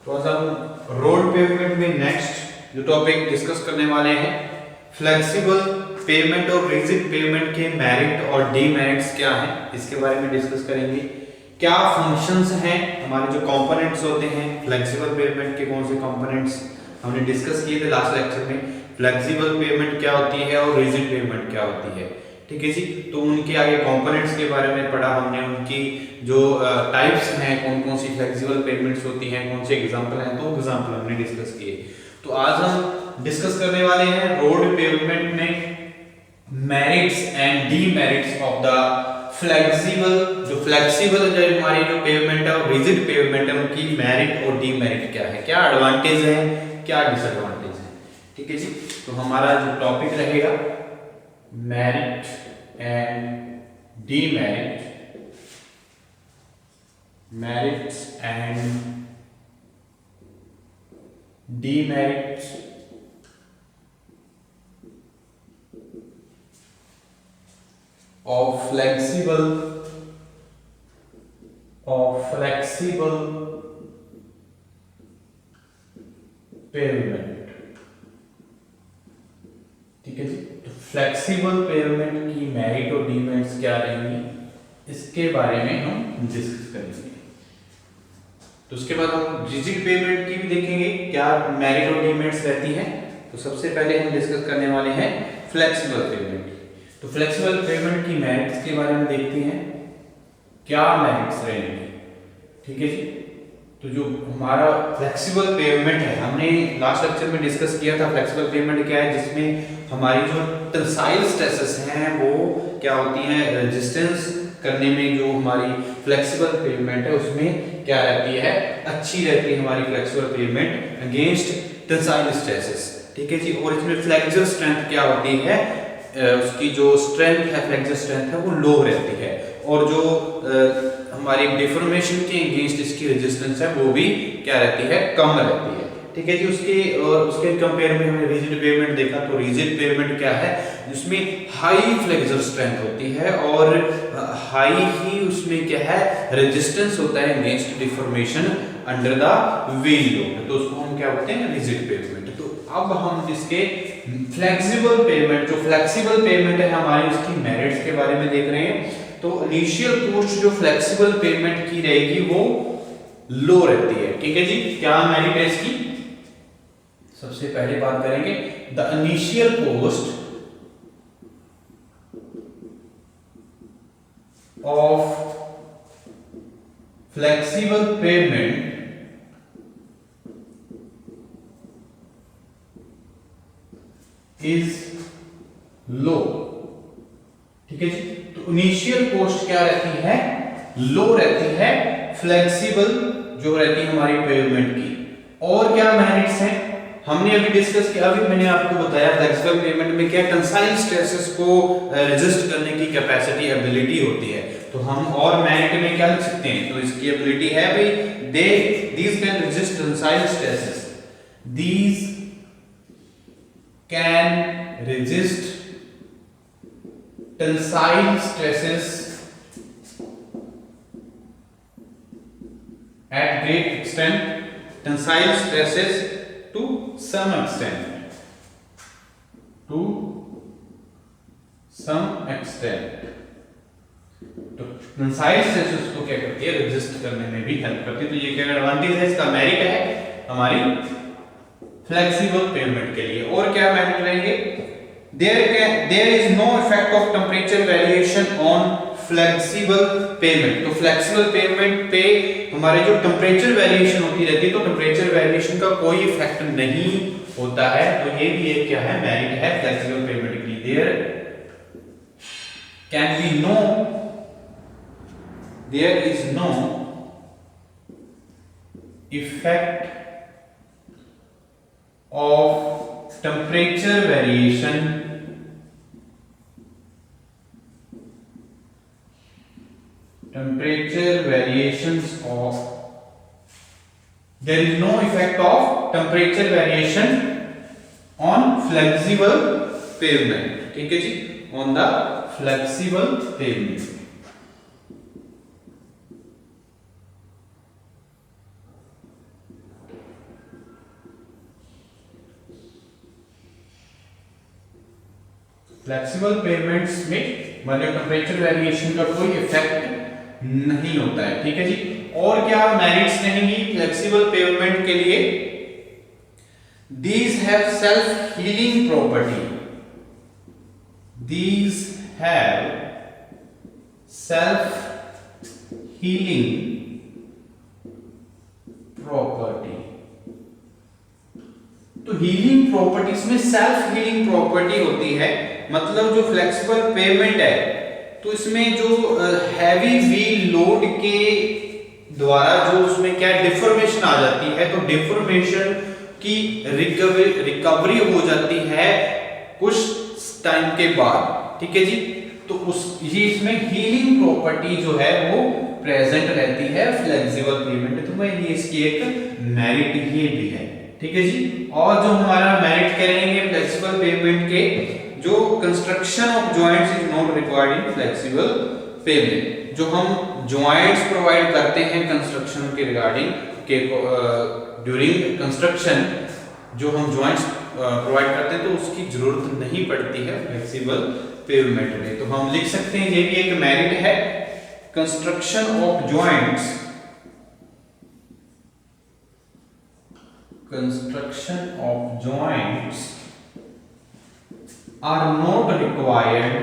तो आज हम रोड पेमेंट में नेक्स्ट जो टॉपिक डिस्कस करने वाले हैं, फ्लेक्सिबल पेमेंट और रिजिड पेमेंट के मेरिट और डीमेरिट्स क्या हैं, इसके बारे में डिस्कस करेंगे। क्या फंक्शंस हैं, हमारे जो कंपोनेंट्स होते हैं फ्लेक्सिबल पेमेंट के, कौन से कंपोनेंट्स हमने डिस्कस किए थे लास्ट लेक्चर में। फ्लेक्सिबल पेमेंट क्या होती है और रिजिड पेमेंट क्या होती है, ठीक है जी। तो उनके आगे कंपोनेंट्स के बारे में पढ़ा हमने, उनकी जो टाइप्स हैं, कौन कौन सी फ्लेक्सिबल पेमेंट्स होती हैं, कौन से एग्जांपल हैं, तो एग्जांपल हमने डिस्कस किए। तो आज हम डिस्कस करने वाले हैं रोड पेमेंट में merits and demerits of the flexible. जो फ्लेक्सिबल जो हमारी जो पेमेंट है और रिजिड पेमेंट है, उनकी मेरिट और डीमेरिट क्या है, क्या एडवांटेज है, क्या डिसएडवांटेज है, ठीक है जी। तो हमारा जो टॉपिक रहेगा merit and demerit, merits and demerits of flexible payment, ठीक है जी। तो फ्लेक्सिबल पेमेंट की मेरिट और डीमेरिट्स क्या रहेंगी, इसके बारे में हम डिस्कस करेंगे। तो उसके बाद हम रिजिड पेमेंट की भी देखेंगे, क्या मेरिट और डीमेरिट्स रहती हैं। तो सबसे पहले हम डिस्कस करने वाले हैं फ्लेक्सिबल पेमेंट। तो फ्लेक्सिबल पेमेंट की मेरिट्स के बारे में देखते हैं, क्या मेरिट्स रहेंगे, ठीक है जी। तो जो हमारा फ्लेक्सिबल पेमेंट है, हमने लास्ट लेक्चर में डिस्कस किया था फ्लेक्सिबल पेमेंट क्या है, जिसमें हमारी जो टेंसाइल स्ट्रेसेस हैं वो क्या होती हैं, रेजिस्टेंस करने में जो हमारी फ्लेक्सिबल पेमेंट है उसमें क्या रहती है, अच्छी रहती है हमारी flexible pavement against tensile stresses, ठीक है जी। और इसमें फ्लेक्सर स्ट्रेंथ क्या होती है, उसकी जो स्ट्रेंथ है, फ्लेक्सर स्ट्रेंथ है वो लो रहती है, और जो हमारी डिफॉर्मेशन के अगेंस्ट इसकी रेजिस्टेंस है वो भी क्या रहती है, कम रहती है, ठीक है जी। उसके कंपेयर में हमने रिजिड पेमेंट देखा। तो रिजिड पेमेंट क्या है, जिसमें हाई फ्लेक्सर स्ट्रेंथ होती है और हाई ही उसमें क्या है, रेजिस्टेंस होता है against deformation under the wheel load, तो उसको हम क्या बोलते हैं, रिजिड पेमेंट। तो अब हम इसके फ्लेक्सिबल पेमेंट, जो फ्लेक्सिबल पेमेंट है हमारी, उसकी मेरिट्स के बारे में देख रहे हैं। तो इनिशियल कॉस्ट जो फ्लेक्सिबल पेमेंट की रहेगी वो लो रहती है, ठीक है जी। क्या मेरिट है इसकी, सबसे पहले बात करेंगे the initial cost of flexible pavement is low, ठीक है जी। तो इनिशियल कॉस्ट क्या रहती है, लो रहती है फ्लेक्सिबल जो रहती है हमारी पेमेंट की। और क्या मेरिट्स हैं, हमने अभी डिस्कस किया, अभी मैंने आपको बताया फ्लेक्सिबल पेमेंट में क्या टेंसाइल स्ट्रेसेस को रेजिस्ट करने की कैपेसिटी, एबिलिटी होती है। तो हम और मेरिट में क्या लिख सकते हैं, तो इसकी एबिलिटी है भाई, these can resist tensile stresses, these can resist tensile stresses at great extent, tensile stresses to some extent, to some extent। तो टेंसाइल स्ट्रेसेस को क्या करती है, रेजिस्ट करने में भी हेल्प करती है। तो ये क्या एडवांटेज है, इसका मेरिट है हमारी फ्लेक्सिबल पेमेंट के लिए। और क्या मेरिट रहेंगे, there is no effect of temperature variation on flexible payment। तो फ्लेक्सिबल पेमेंट पे हमारे जो टेम्परेचर वेरिएशन होती रहती है, तो टेम्परेचर वेरिएशन का कोई इफेक्ट नहीं होता है। तो ये भी एक क्या है, मेरिट है फ्लेक्सिबल पेमेंट की। there is no effect of temperature variation there is no effect of temperature variation on flexible pavement, ठीक है जी, on the flexible pavement। Flexible payments में मतलब टेम्परेचर वेरिएशन का कोई इफेक्ट नहीं होता है, ठीक है जी। और क्या मेरिट्स रहेंगी फ्लेक्सिबल पेमेंट के लिए? These have self-healing property. These have self-healing property. तो हीलिंग प्रॉपर्टीज में सेल्फ हीलिंग प्रॉपर्टी होती है, मतलब जो फ्लेक्सिबल पेमेंट है तो इसमें जो हैवी व्हील लोड के द्वारा जो उसमें क्या डिफॉर्मेशन आ जाती है, तो डिफॉर्मेशन की रिकवरी हो जाती है कुछ टाइम के बाद, ठीक है जी। तो उस ये इसमें हीलिंग प्रॉपर्टी जो है वो प्रेजेंट रहती है फ्लेक्सिबल पेमेंट, तो मैं ये इसकी एक मेरिट ये भी है, ठीक है जी। और जो हमारा मेरिट करेंगे फ्लेक्सिबल पेमेंट के, जो construction of joints is not required in flexible pavement. जो हम जॉइंट्स प्रोवाइड करते हैं कंस्ट्रक्शन के रिगार्डिंग के ड्यूरिंग कंस्ट्रक्शन, जो हम जॉइंट्स प्रोवाइड करते हैं तो उसकी जरूरत नहीं पड़ती है फ्लेक्सिबल पेमेंट में। तो हम लिख सकते हैं ये भी एक मेरिट है, construction of joints, construction of joints are not required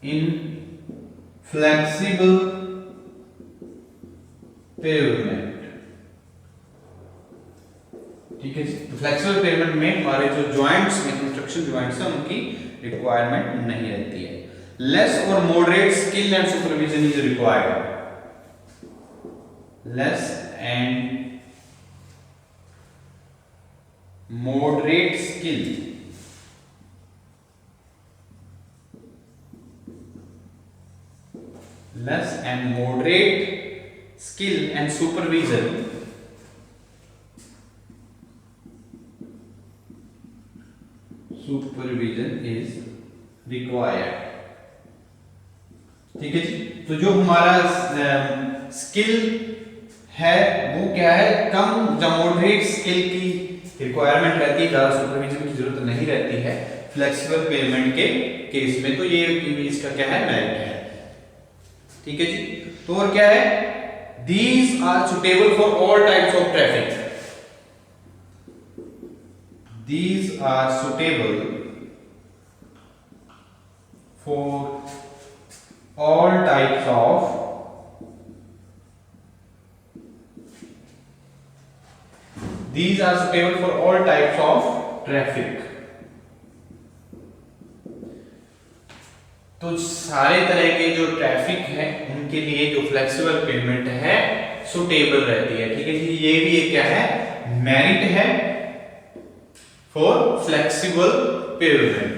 in flexible pavement, ठीक है जी। तो फ्लेक्सिबल पेमेंट में हमारे जो जॉइंट्स में कंस्ट्रक्शन जॉइंट्स हैं उनकी रिक्वायरमेंट नहीं रहती है। लेस और moderate skill and supervision is required, less and moderate skill and supervision is required, ठीक है जी। तो जो हमारा स्किल है वो क्या है, कम या मॉडरेट स्किल की रिक्वायरमेंट रहती है, ज्यादा सुपरविजन की जरूरत नहीं रहती है फ्लेक्सिबल पेमेंट के केस में। तो ये इसका क्या है, मेरिट है, ठीक है जी। तो और क्या है, these are suitable for all types of traffic, these are suitable for all types of These are suitable for all types of traffic. तो सारे तरह के जो ट्रैफिक है उनके लिए जो फ्लेक्सिबल पेमेंट है सुटेबल रहती है, ठीक है जी। ये भी एक क्या है, मेरिट है फॉर फ्लेक्सिबल पेमेंट।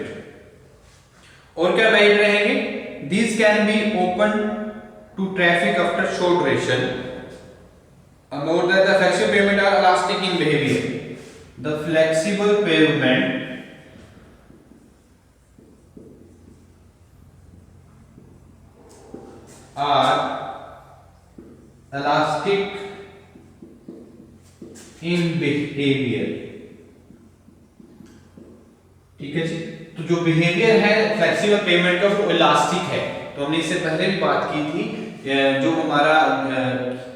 और क्या मेरिट रहेंगे, These can be open to traffic after short duration. Note that the flexible pavement are elastic in behavior. The flexible pavement are elastic in behavior, ठीक है जी। तो जो बिहेवियर है फ्लेक्सिबल पेमेंट का वो इलास्टिक है। तो हमने इससे पहले भी बात की थी, जो हमारा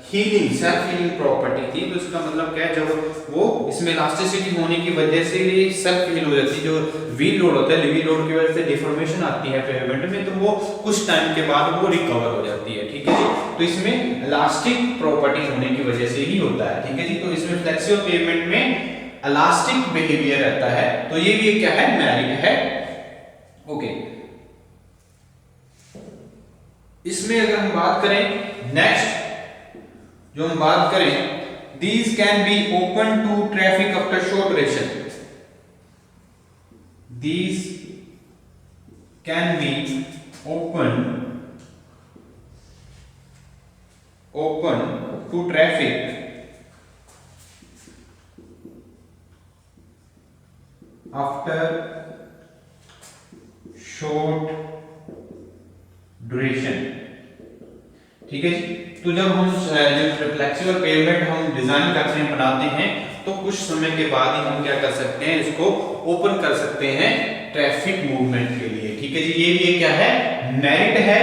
हीलिंग सेल्फ हीलिंग प्रॉपर्टी थी, तो इसका मतलब क्या है, जब वो इसमें इलास्टिसिटी होने की वजह से ये सेल्फ हील हो जाती है। जो व्हील लोड होता है, व्हील लोड की वजह से डिफॉर्मेशन आती है पेमेंट में, तो वो कुछ टाइम के बाद वो रिकवर हो जाती है, ठीक है जी। तो इसमें इलास्टिक प्रॉपर्टी होने की वजह से ही होता है, ठीक है जी। तो इसमें फ्लेक्सिबल पेमेंट में इलास्टिक बिहेवियर रहता है, तो ये भी क्या है, मेरिट है, ओके। इसमें अगर हम बात करें नेक्स्ट, जो हम बात करें, these can be open to traffic after short duration. These can be open to traffic after short duration, ठीक है जी। तो जब हम जो फ्लेक्सिबल पेमेंट हम डिजाइन करते हैं, बनाते हैं, तो कुछ समय के बाद ही हम क्या कर सकते हैं, इसको ओपन कर सकते हैं ट्रैफिक मूवमेंट के लिए। ठीक है जी, ये क्या है, मेरिट है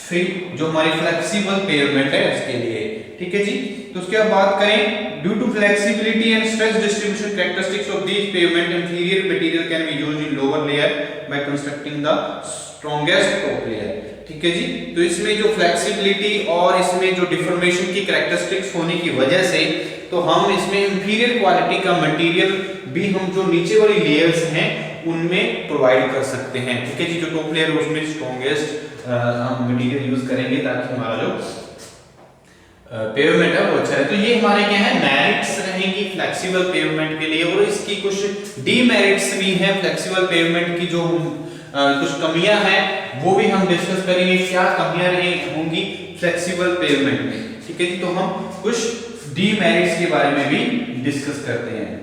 फिर जो हमारी फ्लेक्सिबल पेमेंट है उसके लिए। ठीक है जी। तो उसके बाद बात करें, due to flexibility and stress distribution characteristics of these payment, inferior material can be used in lower layer by constructing the strongest top layer. ठीक है जी। तो इसमें जो फ्लेक्सिबिलिटी और इसमें जो डिफॉर्मेशन की कैरेक्टरिस्टिक्स होने की वजह से, तो हम इसमें इंफीरियर क्वालिटी का मटेरियल भी हम जो नीचे वाली लेयर्स हैं उनमें प्रोवाइड कर सकते हैं। ठीक है जी। जो टॉप लेयर है उसमें स्ट्रॉन्गेस्ट हम मटेरियल यूज करेंगे ताकि हमारा जो पेवमेंट है वो अच्छा है। तो ये हमारे क्या है, मेरिट्स रहेंगी फ्लेक्सिबल पेवमेंट के लिए, और इसकी कुछ डीमेरिट्स भी हैं फ्लेक्सिबल पेवमेंट की, जो कुछ कमियां हैं वो भी हम डिस्कस करेंगे, क्या कमियां होंगी फ्लेक्सिबल पेवमेंट में। ठीक है जी। तो हम कुछ डीमेरिट्स के बारे में भी डिस्कस करते हैं।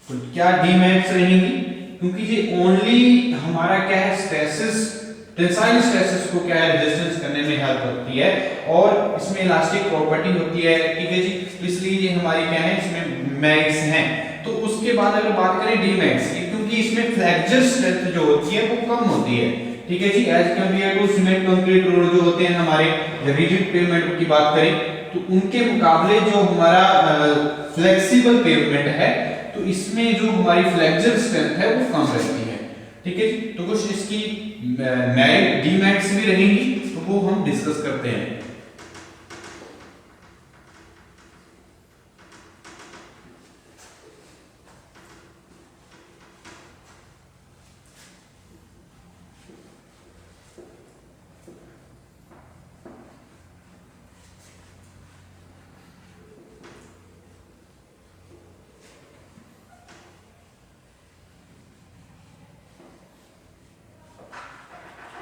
तो क्या डीमेरिट्स रहेंगी, क्योंकि ये ओनली हमारा क्या है, स्ट्रेसेस, टेंसाइल स्ट्रेसेस को क्या है, रेजिस्टेंस करने में हेल्प करती है, और इसमें इलास्टिक प्रॉपर्टी होती है। ठीक है जी। तो इसलिए ये हमारी क्या है, इसमें मेरिट्स हैं। तो उसके बाद अगर बात करें डीमेरिट्स की, क्योंकि इसमें फ्लेक्सर स्ट्रेंथ जो होती है वो कम होती है। ठीक है जी। As compare to cement concrete road जो होते हैं हमारे, रिजिड पेवमेंट की बात करें तो उनके मुकाबले जो हमारा फ्लेक्सिबल पेवमेंट है, तो इसमें जो हमारी फ्लेक्सर स्ट्रेंथ है वो कम रहती है। ठीक है जी। तो कुछ इसकी मेरिट डीमेरिट्स भी रहेंगी, तो वो हम डिस्कस करते हैं।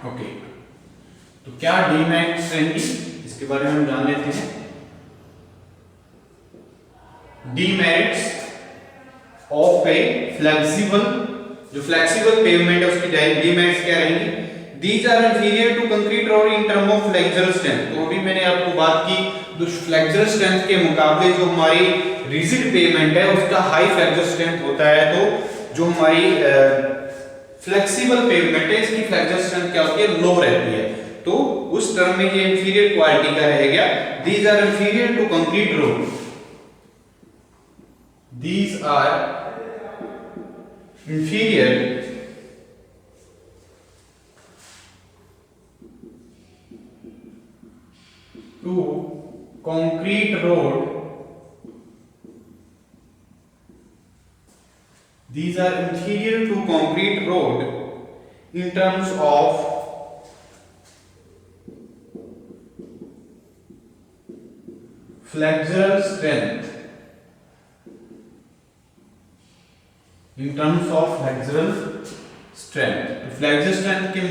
ओके, तो क्या डीमेरिट्स रहेंगी इसके बारे में हम जान लेते हैं। डीमेरिट्स ऑफ ए फ्लेक्सिबल, जो फ्लेक्सिबल पेवमेंट है उसकी डीमेरिट्स क्या रहेंगी, these are inferior to concrete road in term of flexural strength. तो अभी मैंने आपको बात की, जो फ्लेक्सुरल स्ट्रेंथ के मुकाबले जो हमारी रिजिड पेवमेंट है उसका हाई फ्लेक्सुरल स्ट्रेंथ होता है, तो जो हमारी फ्लेक्सिबल पेवमेंट है इसकी फ्लेक्सुरल स्ट्रेंथ क्या होती है, लो रहती है। तो उस टर्म में ये इंफीरियर क्वालिटी का रहेगा। These are inferior to concrete road, these are inferior to concrete road, these are inferior to concrete road in terms of flexural strength, in terms of flexural strength। तो flexural strength के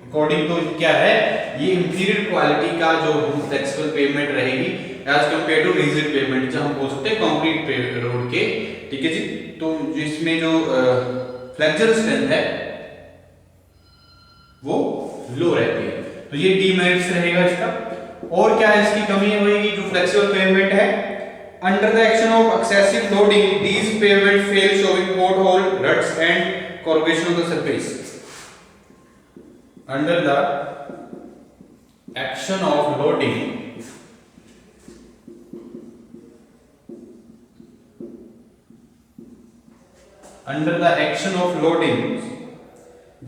according तो क्या है, ये inferior quality का जो flexible pavement रहेगी as compare to rigid pavement, जो हम बोल सकते हैं कंक्रीट रोड के। ठीक है जी। तो जिसमें जो फ्लेक्सुरल स्ट्रेंथ है वो लो रहती है, तो ये डीमेरिट्स रहेगा इसका। और क्या है इसकी कमी होगी, जो फ्लेक्सिबल पेवमेंट है, under the action of excessive loading these pavement fail showing pothole, ruts and corrugation of the surface. Under the action of loading under the action of loading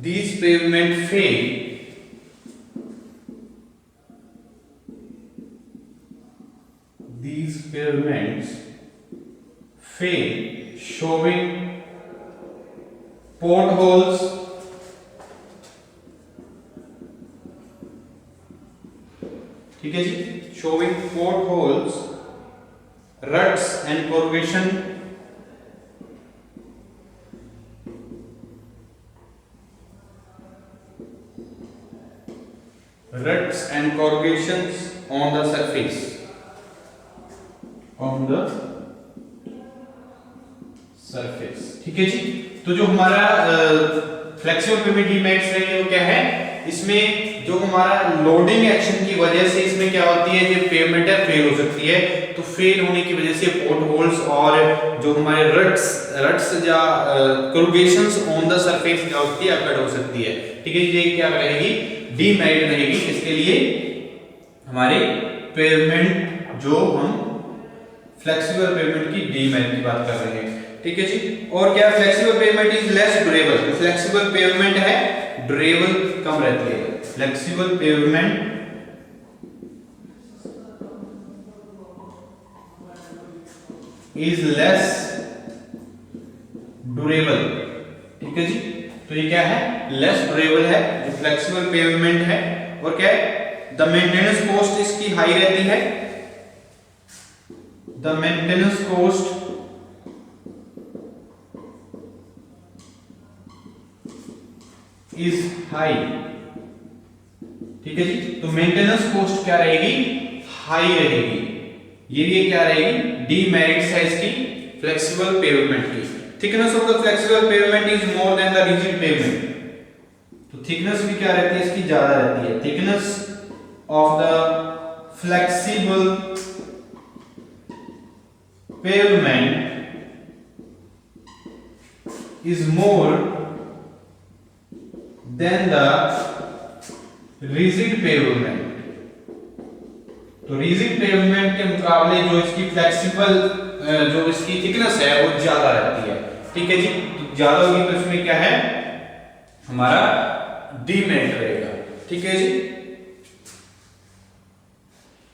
these pavement fail these pavements fail showing potholes, ठीक है जी, showing potholes, ruts and corrugation, ruts and corrugations on the surface, on the surface। ठीक है जी। तो जो हमारा flexible pavement demerits रहेंगे वो क्या है, इसमें जो हमारा लोडिंग एक्शन की वजह से इसमें क्या होती है, ये पेवमेंट फेल हो सकती है। तो फेल होने की वजह से पोर्ट होल्स और जो हमारे रट्स या करुगेशंस ऑन द सरफेस क्या होती है, अकड़ हो सकती है। ठीक है, ये क्या रहेगी, डीमेरिट रहेगी। इसके लिए हमारे पेवमेंट जो हम फ्लेक्सिबल पेवमेंट की डीमेरिट की बात कर रहे हैं। ठीक है जी। और क्या flexible pavement is less durable. Flexible pavement है ड्यूरेबल कम रहती है। Flexible pavement is less durable. ठीक है जी। तो ये क्या है, लेस ड्यूरेबल है, जो फ्लेक्सिबल पेवमेंट है। और क्या है, द मेंटेनेंस कॉस्ट इसकी हाई रहती है। The maintenance cost is high. ठीक है जी। तो मेंटेनेंस कॉस्ट क्या रहेगी, हाई रहेगी। ये क्या रहेगी, डीमेरिट्स है इसकी फ्लेक्सिबल पेवमेंट की। Thickness of the flexible pavement is more than the rigid pavement. तो थिकनेस भी क्या रहती है, इसकी ज्यादा रहती है। Thickness of the flexible pavement is more than the rigid pavement. तो रिजिड पेवमेंट के मुकाबले जो इसकी फ्लेक्सिबल जो इसकी थिकनेस है वो ज्यादा रहती है। ठीक है जी। तो ज्यादा होगी तो इसमें क्या है, हमारा डीमेरिट रहेगा। ठीक है जी।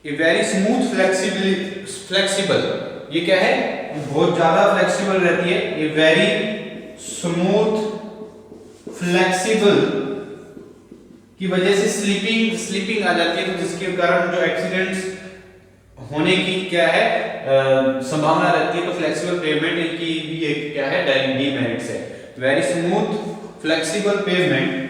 ए वेरी स्मूथ फ्लेक्सिबल, ये क्या है, बहुत ज्यादा फ्लेक्सिबल रहती है। ए वेरी स्मूथ फ्लेक्सिबल की वजह से स्लिपिंग आ जाती है, तो जिसके कारण जो एक्सीडेंट्स होने की क्या है संभावना रहती है। तो फ्लेक्सिबल पेवमेंट की भी एक क्या है, डीमेरिट्स है। Very smooth flexible pavement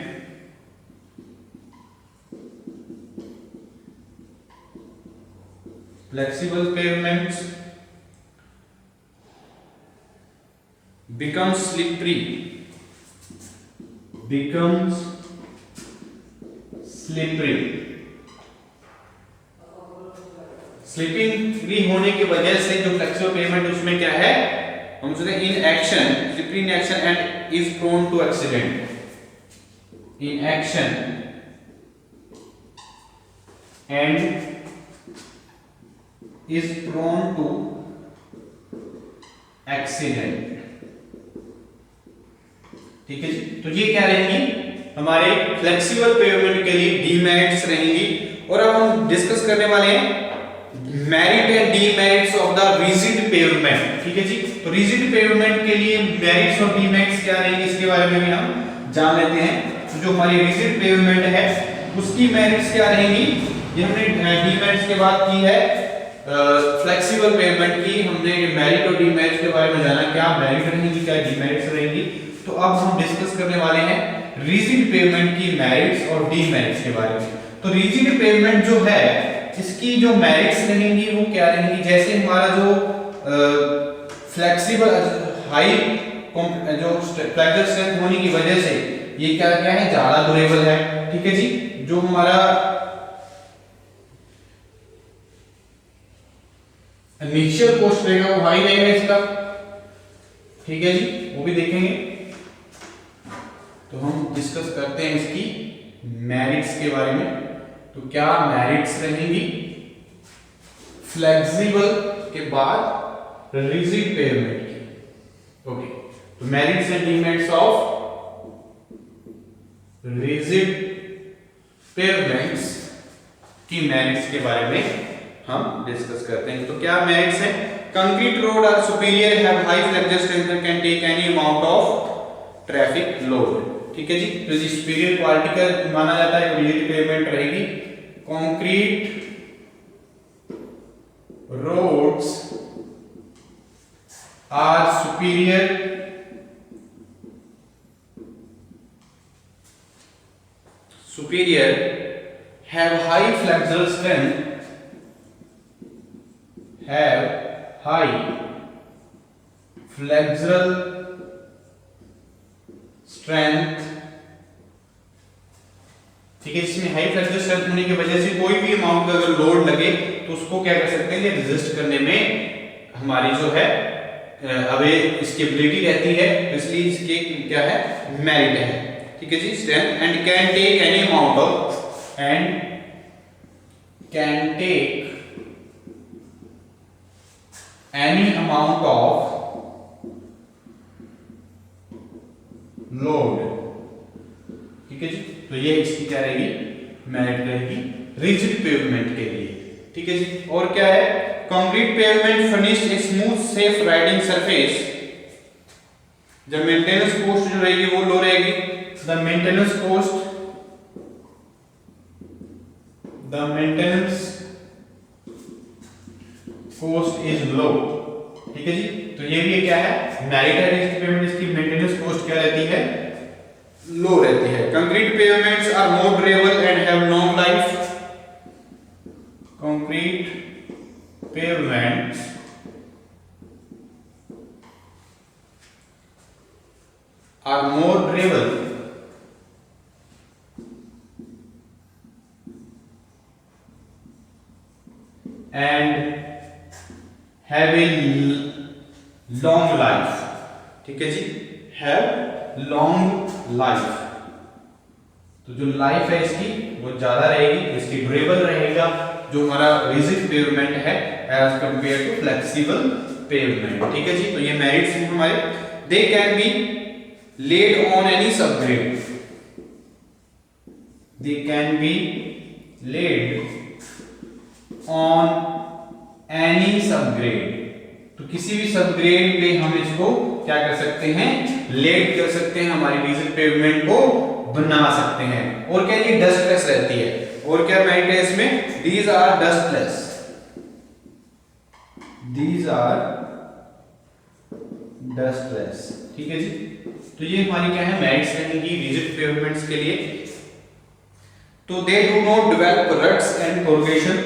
becomes slippery slipping free होने की वजह से जो फ्लेक्सिबल पेवमेंट उसमें क्या है, हम उसने in action, slippery in action and is prone to accident. In action and is prone to accident. ठीक है जी। तो ये क्या रहेंगी, हमारे फ्लेक्सिबल पेवमेंट के लिए डीमेरिट्स रहेंगी। और अब हम डिस्कस करने वाले हैं merit and demerits of the rigid pavement. ठीक है जी। तो रिजिड पेवमेंट के लिए मेरिट्स और डीमेरिट्स क्या रहेंगे, इसके बारे में भी हम जान लेते हैं। तो जो हमारी रिजिड पेवमेंट है उसकी मेरिट्स क्या रहेंगी, ये हमने डीमेरिट्स की बात की है। फ्लेक्सिबल पेवमेंट की हमने मेरिट और डीमेरिट्स के बारे में जाना, क्या मेरिट रहेंगी, क्या डीमेरिट्स रहेंगी। तो अब हम डिस्कस करने वाले हैं रिजिड पेवमेंट की मेरिट्स और डीमेरिट्स के बारे में। तो रिजिड पेवमेंट जो है इसकी जो मेरिट्स रहेंगी वो क्या रहेंगी, जैसे हमारा जो फ्लेक्सिबल हाई जो फ्लेक्सर स्ट्रेंथ होने की वजह से ये क्या क्या है, ज्यादा ड्यूरेबल है। ठीक है जी। जो हमारा इनिशियल कॉस्ट रहेगा वो हाई रहेगा इसका। ठीक है जी, वो भी देखेंगे। तो हम डिस्कस करते हैं इसकी मेरिट्स के बारे में। तो क्या मेरिट्स रहेंगी फ्लेक्सिबल के बाद रिजिड पेवमेंट की। ओके, तो merits and demerits of rigid pavements की मेरिट्स के बारे में हम डिस्कस करते हैं। तो क्या मेरिट्स हैं, concrete road are superior, have high flexure strength and can take any amount of traffic load. ठीक है जी। तो जी सुपीरियर क्वालिटी का माना जाता है, रिजिड पेवमेंट रहेगी। Concrete roads are superior have high flexural strength, have high flexural strength ठीक है, जिसमें हाई फ्लेक्सुरल स्ट्रेंथ होने की वजह से कोई भी अमाउंट का अगर लोड लगे तो उसको क्या कर सकते हैं, रेजिस्ट करने में हमारी जो है अवे इसकी एबिलिटी रहती है, इसलिए इसके क्या है, मेरिट है। ठीक है जी, strength and can take any amount of load. ठीक है जी, तो ये इसकी क्या रहेगी, मेरिट रहेगी रिजिड पेवमेंट के लिए। ठीक है जी, और क्या है, concrete pavement furnished a smooth safe riding surface. जब मेंटेनेंस कॉस्ट जो रहेगी वो लो रहेगी, the maintenance cost is low. ठीक है जी, तो ये भी क्या है, मेरिट है रिजिड पेवमेंट, इसकी मेंटेनेंस कॉस्ट क्या रहती है, लो रहती है। Concrete pavements are more durable and have long life. Concrete pavements are more durable and have a long life। ठीक है जी, have long life, तो जो लाइफ है इसकी वो ज्यादा रहेगी, इसकी ड्यूरेबल रहेगा जो हमारा रिजिड पेवमेंट है as compare to flexible pavement. ठीक है जी, तो ये मेरिट्स हैं हमारे। They can be laid on any subgrade, they can be laid on any subgrade, तो किसी भी सबग्रेड पे हम इसको क्या कर सकते हैं, लेड कर सकते हैं, हमारी रिजिड पेवमेंट को बना सकते हैं। और क्या ये डस्टलेस रहती है, और क्या मेरिट है इसमें, these are dustless, ठीक है जी, तो ये हमारी क्या है, मेरिट्स रहेंगी रिजिड पेवमेंट्स के लिए। तो they do not develop ruts and corrugation,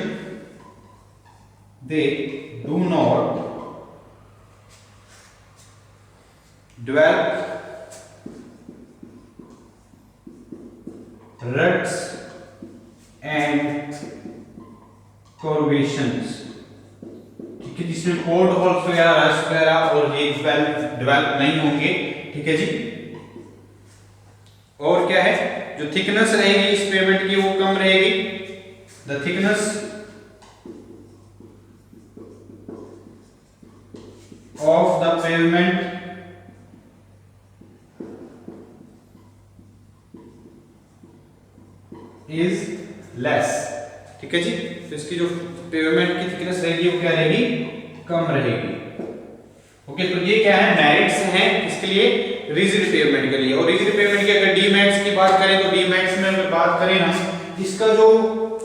they do not develop ruts and corrugations। ठीक है, जिसमें पोर्ट होल्स वगैरह, रस्ट वगैरह और ये डेवलप नहीं होंगे। ठीक है जी, और क्या है, जो थिकनेस रहेगी इस पेवमेंट की वो कम रहेगी, the thickness of the pavement is less. ठीक है जी, तो इसकी जो पेवमेंट की थिकनेस रहेगी वो क्या रहेगी, कम रहेगी। ओके, तो ये क्या है, मेरिट्स हैं इसके लिए, रिजिड पेवमेंट के लिए। और रिजिड पेवमेंट की अगर डीमेरिट्स की बात करें तो डीमेरिट्स में अगर बात करें हम, इसका जो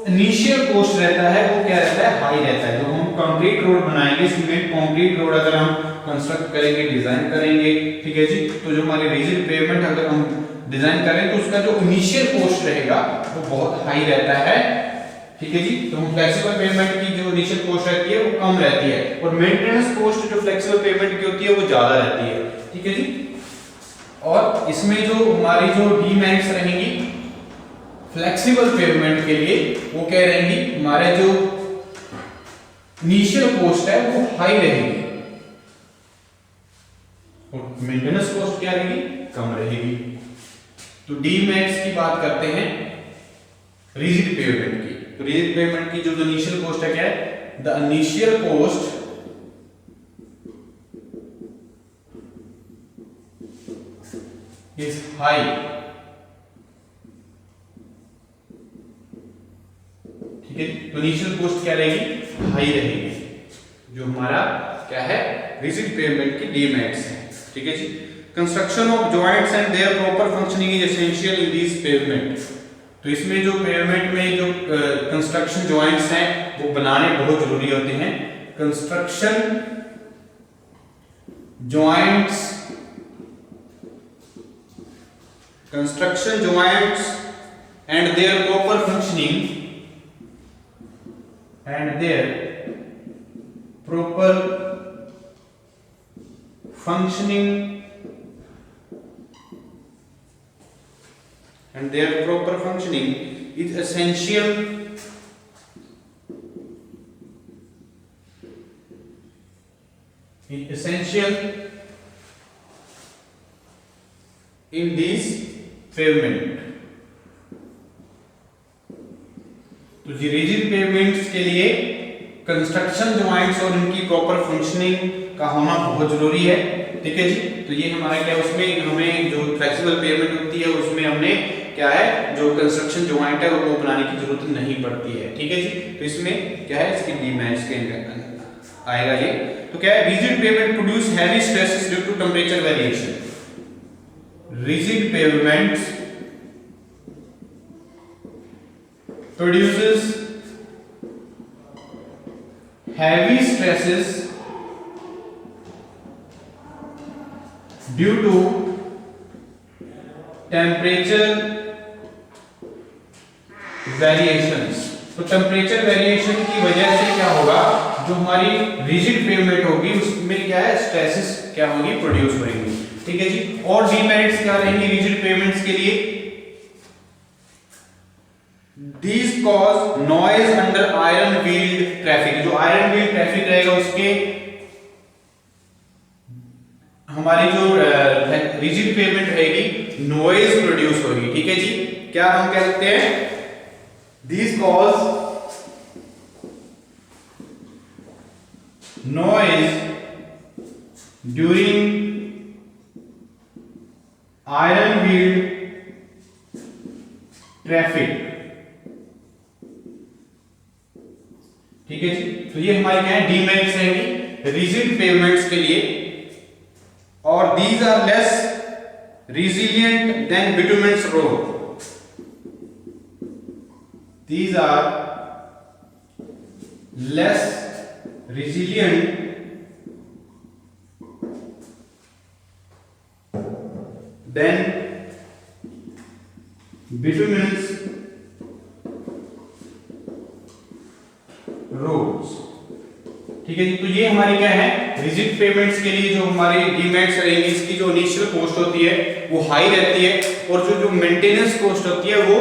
इनिशियल कॉस्ट रहता है वो क्या रहता है, हाई रहता है। जो हम कंक्रीट रोड बनाएंगे, सीमेंट कंक्रीट रोड अगर हम कंस्ट्रक्ट करेंगे, डिजाइन करेंगे, ठीक है जी, तो जो हमारी रिजिड पेवमेंट अगर हम डिजाइन करें तो उसका जो इनिशियल कॉस्ट रहेगा वो बहुत हाई रहता है। ठीक है जी, तो फ्लेक्सिबल पेवमेंट की जो इनिशियल कॉस्ट रहती है वो कम रहती है, और मेंटेनेंस कॉस्ट जो फ्लेक्सिबल पेवमेंट की होती है वो ज्यादा रहती है। ठीक है जी, और इसमें जो हमारी जो डीमेरिट्स रहेंगी फ्लेक्सिबल पेवमेंट के लिए वो क्या रहेंगी, हमारे जो इनिशियल कॉस्ट है वो हाई रहेगी, और मेंटेनेंस कॉस्ट क्या रहेगी, कम रहेगी। तो डीमेरिट्स की बात करते हैं रिजिड पेवमेंट की। तो रिजिड पेवमेंट की जो इनिशियल कॉस्ट है क्या है, the initial cost is high. ठीक है, तो इनिशियल कॉस्ट क्या रहेगी, हाई रहेगी, जो हमारा क्या है, रिजिड पेवमेंट की डीमेरिट्स है। ठीक है जी, construction of joints and their proper functioning is essential in this pavement. तो इसमें जो पेवमेंट में जो कंस्ट्रक्शन जॉइंट्स हैं वो बनाने बहुत जरूरी होते हैं। Construction joints and their proper functioning and their proper functioning is essential in these pavement। तो रिजिड पेवमेंट्स के लिए कंस्ट्रक्शन ज्वाइंट्स और इनकी प्रॉपर फंक्शनिंग का होना बहुत जरूरी है, ठीक है जी। तो ये हमारा क्या, उसमें हमें जो फ्लेक्सिबल पेवमेंट होती है उसमें हमने क्या है, जो कंस्ट्रक्शन ज्वाइंट है वो बनाने की जरूरत नहीं पड़ती है, ठीक है जी। तो इसमें क्या है, इसकी डीमैट्स के अंदर आएगा ये। तो क्या है, rigid pavement produce heavy stresses due to temperature variation. Rigid pavements produces heavy stresses due to temperature variations। तो टेम्परेचर वेरिएशन की वजह से क्या होगा, जो हमारी रिजिड पेवमेंट होगी उसमें क्या है, स्ट्रेसेस क्या होगी, प्रोड्यूस होंगी, ठीक है जी। और डीमेरिट्स क्या रहेंगे रिजिड पेवमेंट्स के लिए, These cause noise under iron wheeled traffic। जो आयरन व्हील ट्रैफिक रहेगा उसके हमारी जो रिजिड पेवमेंट रहेगी नॉइज प्रोड्यूस होगी, ठीक है जी। क्या हम कह सकते हैं, These cause noise during iron wheeled traffic, ठीक है जी। तो ये हमारे क्या है, डीमेरिट्स रहेंगी रिजिड पेवमेंट्स के लिए। और these are less resilient than bituminous road। These are less resilient than bituminous roads। ठीक है जी। तो ये हमारी क्या है, रिजिड पेमेंट्स के लिए जो हमारी डीमेट्स रहेंगी, इसकी जो इनिशियल कॉस्ट होती है वो हाई रहती है और जो मेंटेनेंस कॉस्ट होती है वो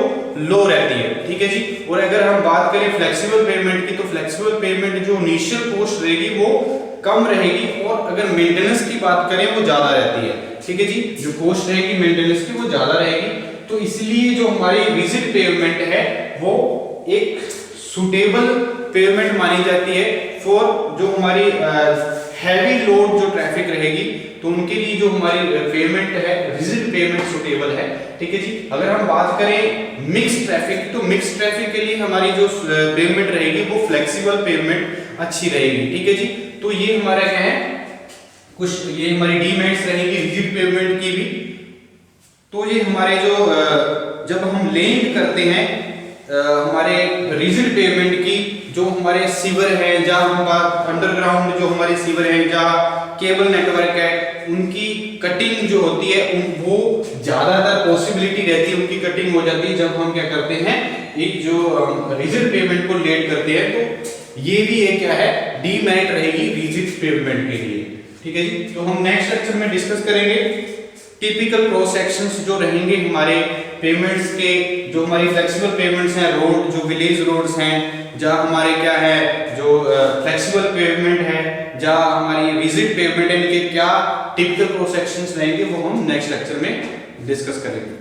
लो रहती है, ठीक है जी। और अगर हम बात करें फ्लेक्सिबल पेमेंट की, तो फ्लेक्सिबल पेमेंट जो इनिशियल कॉस्ट रहेगी वो कम रहेगी और अगर मेंटेनेंस की बात करें वो ज्यादा रहती है, ठीक है जी। जो कॉस्ट रहेगी मेंटेनेंस की वो ज्यादा रहेगी। तो इसलिए जो हमारी रिजिड पेमेंट है वो एक सुटेबल पेमेंट मानी जाती है फॉर जो हमारी हैवी लोड जो ट्रैफिक रहेगी, तो उनके लिए जो हमारी पेमेंट है रिजिड पेमेंट सुटेबल है, ठीक है जी। अगर हम बात करें मिक्स ट्रैफिक, तो मिक्स ट्रैफिक के लिए हमारी जो पेमेंट रहेगी वो फ्लेक्सिबल पेमेंट अच्छी रहेगी, ठीक है जी। तो ये हमारा क्या है, कुछ ये हमारी डीमेट्स रहेंगी रिजिड पेमेंट की भी। तो ये हमारे जो जब हम लेंथ करते हैं हमारे रिजिड पेमेंट की, जो हमारे सीवर है, जहां हम बात अंडरग्राउंड जो हमारे सीवर है, जहां केबल नेटवर्क है, उनकी कटिंग जो होती है वो ज्यादातर पॉसिबिलिटी रहती है उनकी कटिंग हो जाती है जब हम क्या करते हैं, एक जो रिजिड पेमेंट को लेट करते हैं। तो ये भी एक क्या है, डीमेरिट रहेगी रिजिड पेमेंट के लिए, ठीक है जी। तो हम नेक्स्ट लेक्चर में डिस्कस करेंगे टिपिकल क्रॉस सेक्शंस जो रहेंगे हमारे पेमेंट्स के, जो हमारी फ्लेक्सिबल पेमेंट्स हैं, रोड जो विलेज रोड्स हैं, जहां हमारे क्या है जो फ्लेक्सिबल पेमेंट है, जहां हमारी रिजिड पेमेंट है, इनके क्या टिपिकल क्रॉस सेक्शंस रहेंगे वो हम नेक्स्ट लेक्चर में डिस्कस करेंगे।